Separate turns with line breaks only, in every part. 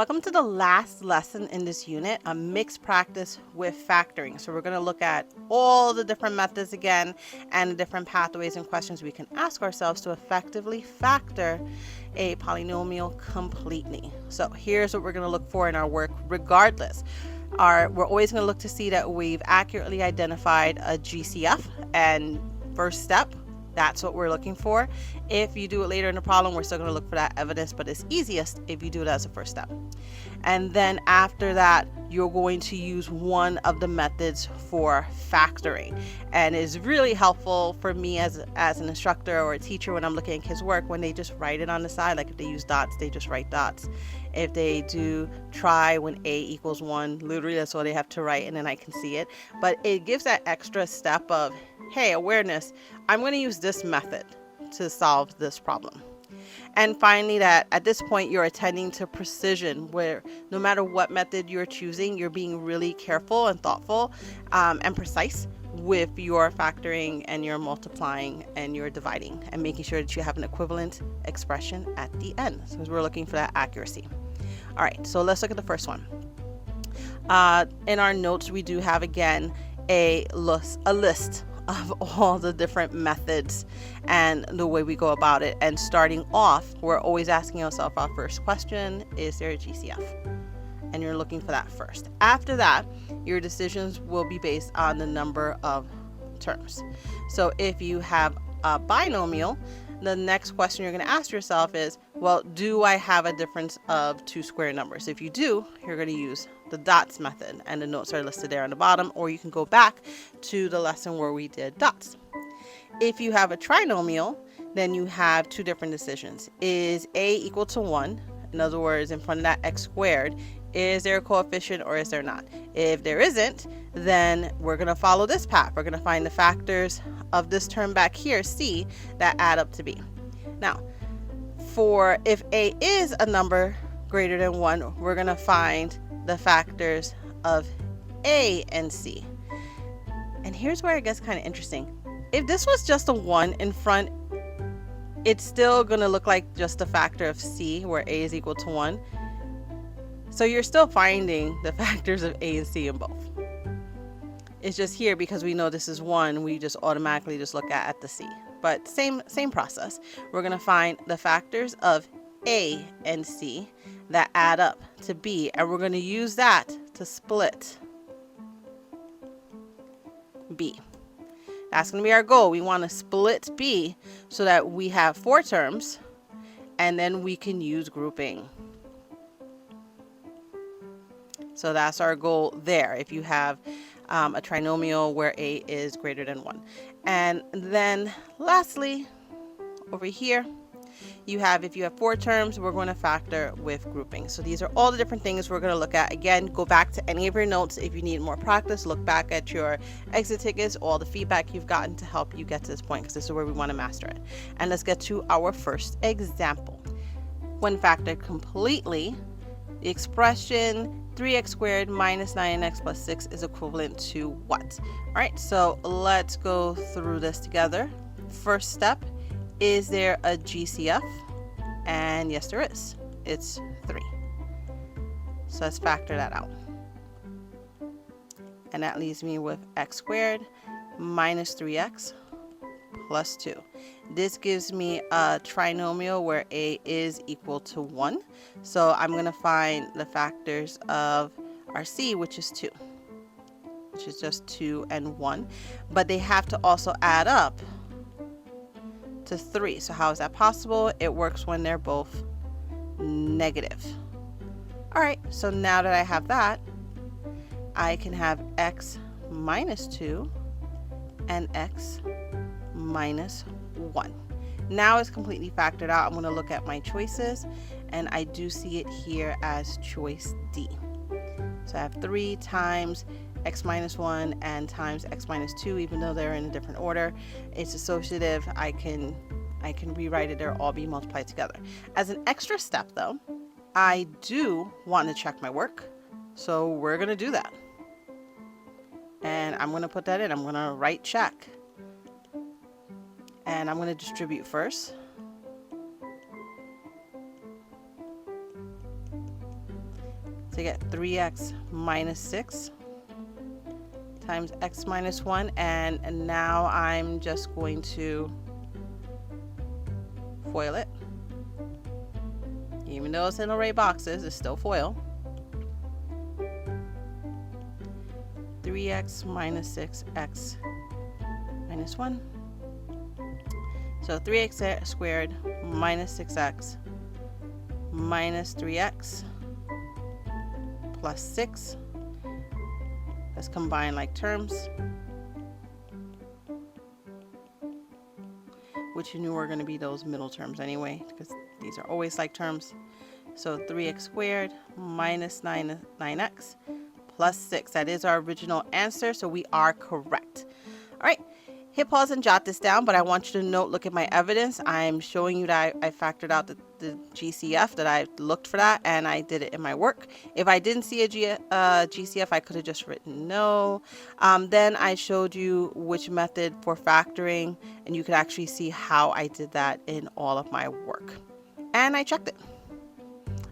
Welcome to the last lesson in this unit, a mixed practice with factoring. So we're going to look at all the different methods again and the different pathways and questions we can ask ourselves to effectively factor a polynomial completely. So here's what we're going to look for in our work regardless. We're always going to look to see that we've accurately identified a GCF, and first step, that's what we're looking for. If you do it later in the problem, we're still going to look for that evidence, but it's easiest if you do it as a first step. And then after that, you're going to use one of the methods for factoring. And it's really helpful for me as an instructor or a teacher when I'm looking at kids' work, when they just write it on the side. Like if they use dots, they just write dots. If they do try when a equals 1, literally that's all they have to write, and then I can see it. But it gives that extra step of, hey, awareness, I'm going to use this method to solve this problem. And finally, that at this point you're attending to precision, where no matter what method you're choosing, you're being really careful and thoughtful and precise with your factoring and your multiplying and your dividing, and making sure that you have an equivalent expression at the end, because we're looking for that accuracy. All right, so let's look at the first one. In our notes, we do have again a list of all the different methods and the way we go about it. And starting off, we're always asking ourselves our first question: is there a GCF? And you're looking for that first. After that, your decisions will be based on the number of terms. So if you have a binomial, the next question you're going to ask yourself is, well, do I have a difference of two square numbers? If you do, you're going to use the dots method, and the notes are listed there on the bottom, or you can go back to the lesson where we did dots. If you have a trinomial, then you have two different decisions. Is a equal to 1? In other words, in front of that x squared, is there a coefficient or is there not? If there isn't, then we're going to follow this path. We're going to find the factors of this term back here, c, that add up to b. Now, for if a is a number greater than 1, we're going to find the factors of a and c. And here's where it gets kind of interesting. If this was just a 1 in front, it's still going to look like just a factor of c, where a is equal to 1. So you're still finding the factors of a and c in both. It's just here, because we know this is 1, we just automatically just look at the c. But same process. We're going to find the factors of a and c that add up to b, and we're going to use that to split b. That's going to be our goal. We want to split b so that we have 4 terms, and then we can use grouping. So that's our goal there, if you have a trinomial where a is greater than 1. And then lastly, over here, you have, if you have 4 terms, we're going to factor with grouping. So these are all the different things we're going to look at. Again, go back to any of your notes if you need more practice. Look back at your exit tickets, all the feedback you've gotten to help you get to this point, because this is where we want to master it. And let's get to our first example. When factored completely, the expression 3x squared minus 9x plus 6 is equivalent to what? All right, so let's go through this together. First step, is there a GCF? And yes, there is. It's 3. So let's factor that out. And that leaves me with x squared minus 3x plus 2. This gives me a trinomial where a is equal to 1. So I'm going to find the factors of our c, which is 2, which is just 2 and 1. But they have to also add up to 3. So how is that possible? It works when they're both negative. All right, so now that I have that, I can have x minus 2 and x minus 1. Now it's completely factored out. I'm going to look at my choices, and I do see it here as choice D. So I have 3 times x minus 1 and times x minus 2, even though they're in a different order. It's associative. I can rewrite it. They'll all be multiplied together. As an extra step, though, I do want to check my work, so we're going to do that. And I'm going to put that in. I'm going to write check. And I'm going to distribute first. So you get 3x minus 6 times x minus 1, and now I'm just going to FOIL it. Even though it's in array boxes, it's still FOIL. 3x minus 6x minus 1. So 3x squared minus 6x minus 3x plus 6. Let's combine like terms, which you knew were going to be those middle terms anyway, because these are always like terms. So 3x squared minus 9x plus 6. That is our original answer, so we are correct. All right. Hit pause and jot this down, but I want you to note, look at my evidence. I'm showing you that I factored out the GCF, that I looked for that, and I did it in my work. If I didn't see a GCF, I could have just written no. Then I showed you which method for factoring, and you could actually see how I did that in all of my work. And I checked it.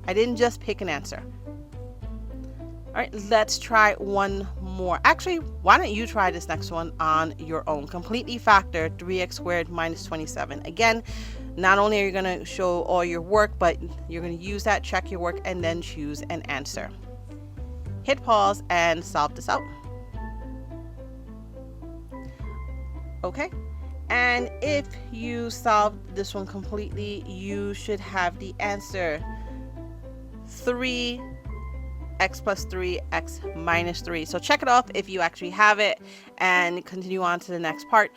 I didn't just pick an answer. All right, let's try one more. Actually, why don't you try this next one on your own? Completely factor 3x squared minus 27. Again, not only are you going to show all your work, but you're going to use that, check your work, and then choose an answer. Hit pause and solve this out. Okay, and if you solve this one completely, you should have the answer 3x plus 3x minus 3. So check it off if you actually have it and continue on to the next part.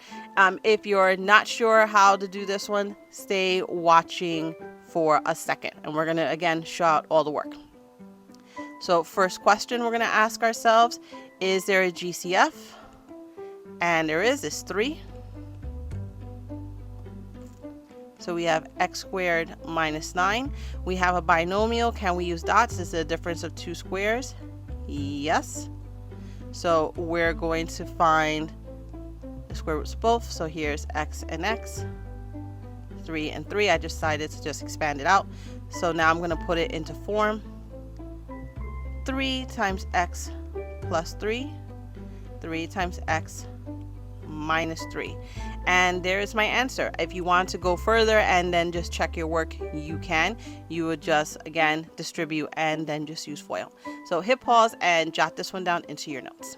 If you're not sure how to do this one, stay watching for a second, and we're going to again show out all the work. So first question we're going to ask ourselves, is there a GCF? And there is. It's 3. So we have x squared minus 9. We have a binomial. Can we use dots? Is it a difference of 2 squares? Yes. So we're going to find the square roots of both. So here's x and x, 3 and 3. I decided to just expand it out. So now I'm going to put it into form. 3 times x plus 3, 3 times x minus 3. And there is my answer. If you want to go further and then just check your work, you can. You would just, again, distribute and then just use FOIL. So hit pause and jot this one down into your notes.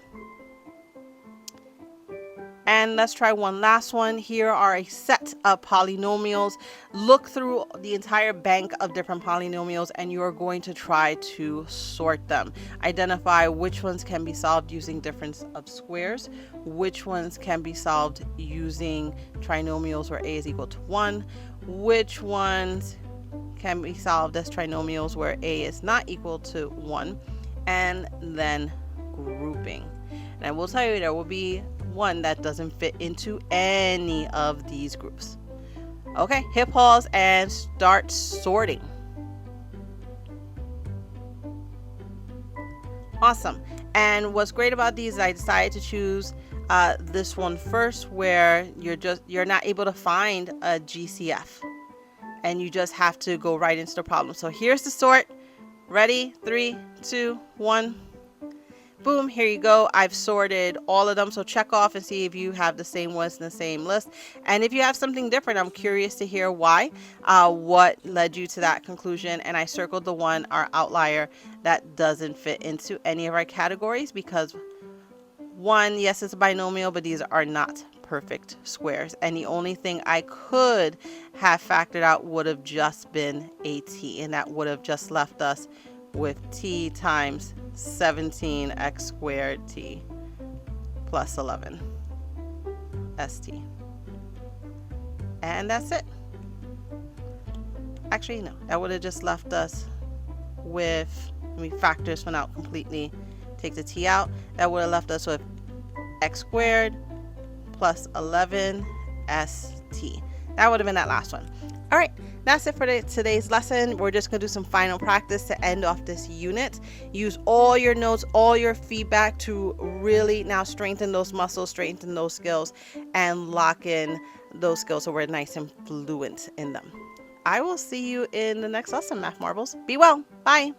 And let's try one last one. Here are a set of polynomials. Look through the entire bank of different polynomials and you're going to try to sort them. Identify which ones can be solved using difference of squares, which ones can be solved using trinomials where a is equal to 1, which ones can be solved as trinomials where a is not equal to 1, and then grouping. And I will tell you there will be one that doesn't fit into any of these groups. Okay, hit pause and start sorting. Awesome. And what's great about these is I decided to choose this one first, where you're not able to find a GCF and you just have to go right into the problem. So here's the sort. Ready? 3, 2, 1. Boom, here you go. I've sorted all of them. So check off and see if you have the same ones in the same list. And if you have something different, I'm curious to hear why, what led you to that conclusion. And I circled the one, our outlier, that doesn't fit into any of our categories because one, yes, it's a binomial, but these are not perfect squares. And the only thing I could have factored out would have just been a t, and that would have just left us with t times 17x squared t plus 11 st. And that's it. Actually, no, that would have just left us with, let me factor this one out completely, take the t out, that would have left us with x squared plus 11 st. That would have been that last one. All right, that's it for today's lesson. We're just going to do some final practice to end off this unit. Use all your notes, all your feedback to really now strengthen those muscles, strengthen those skills, and lock in those skills so we're nice and fluent in them. I will see you in the next lesson, Math Marbles. Be well. Bye.